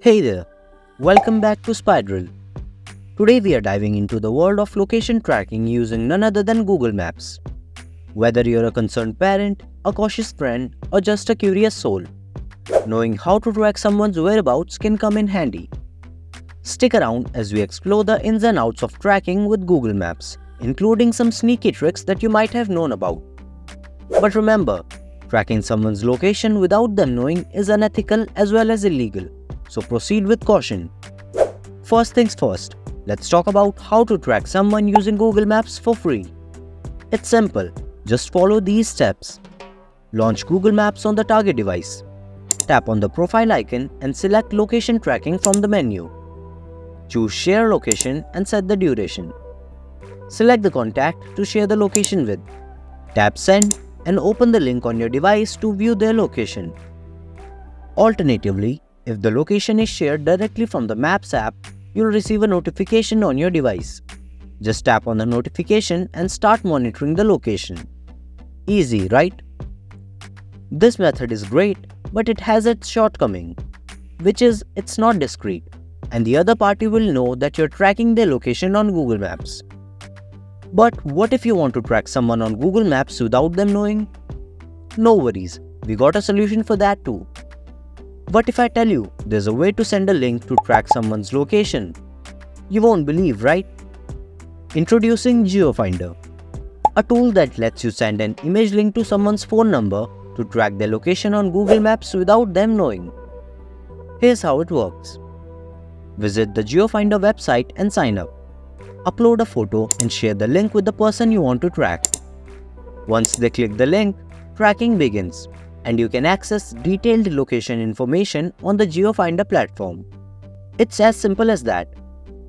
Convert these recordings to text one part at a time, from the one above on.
Hey there, welcome back to Spiral. Today we are diving into the world of location tracking using none other than Google Maps. Whether you're a concerned parent, a cautious friend, or just a curious soul, knowing how to track someone's whereabouts can come in handy. Stick around as we explore the ins and outs of tracking with Google Maps, including some sneaky tricks that you might have known about. But remember, tracking someone's location without them knowing is unethical as well as illegal. So proceed with caution. First things first, let's talk about how to track someone using Google Maps for free. It's simple, just follow these steps. Launch Google Maps on the target device. Tap on the profile icon and select location tracking from the menu. Choose share location and set the duration. Select the contact to share the location with. Tap send and open the link on your device to view their location. Alternatively, if the location is shared directly from the Maps app, you'll receive a notification on your device. Just tap on the notification and start monitoring the location. Easy, right? This method is great, but it has its shortcoming, which is it's not discreet, and the other party will know that you're tracking their location on Google Maps. But what if you want to track someone on Google Maps without them knowing? No worries, we got a solution for that too. What if I tell you there's a way to send a link to track someone's location? You won't believe, right? Introducing GeoFinder, a tool that lets you send an image link to someone's phone number to track their location on Google Maps without them knowing. Here's how it works. Visit the GeoFinder website and sign up. Upload a photo and share the link with the person you want to track. Once they click the link, tracking begins, and you can access detailed location information on the GeoFinder platform. It's as simple as that.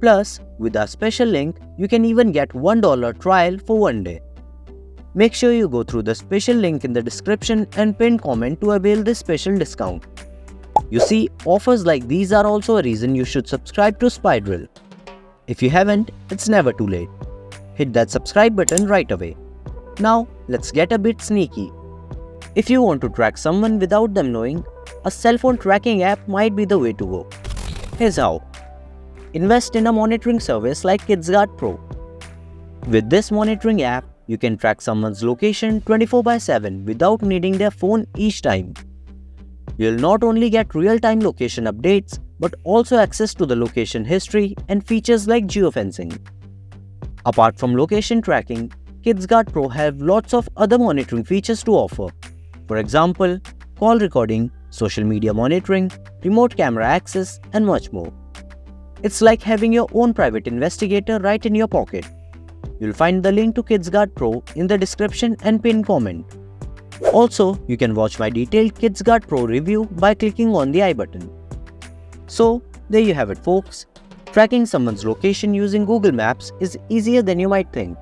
Plus, with our special link, you can even get $1 trial for 1 day. Make sure you go through the special link in the description and pinned comment to avail this special discount. You see, offers like these are also a reason you should subscribe to Spiral. If you haven't, it's never too late. Hit that subscribe button right away. Now, let's get a bit sneaky. If you want to track someone without them knowing, a cell phone tracking app might be the way to go. Here's how. Invest in a monitoring service like KidsGuard Pro. With this monitoring app, you can track someone's location 24/7 without needing their phone each time. You'll not only get real-time location updates, but also access to the location history and features like geofencing. Apart from location tracking, KidsGuard Pro have lots of other monitoring features to offer. For example, call recording, social media monitoring, remote camera access, and much more. It's like having your own private investigator right in your pocket. You'll find the link to KidsGuard Pro in the description and pinned comment. Also, you can watch my detailed KidsGuard Pro review by clicking on the I button. So, there you have it folks. Tracking someone's location using Google Maps is easier than you might think.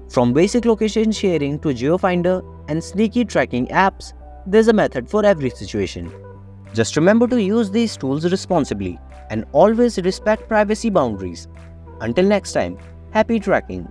From basic location sharing to GeoFinder and sneaky tracking apps, there's a method for every situation. Just remember to use these tools responsibly and always respect privacy boundaries. Until next time, happy tracking!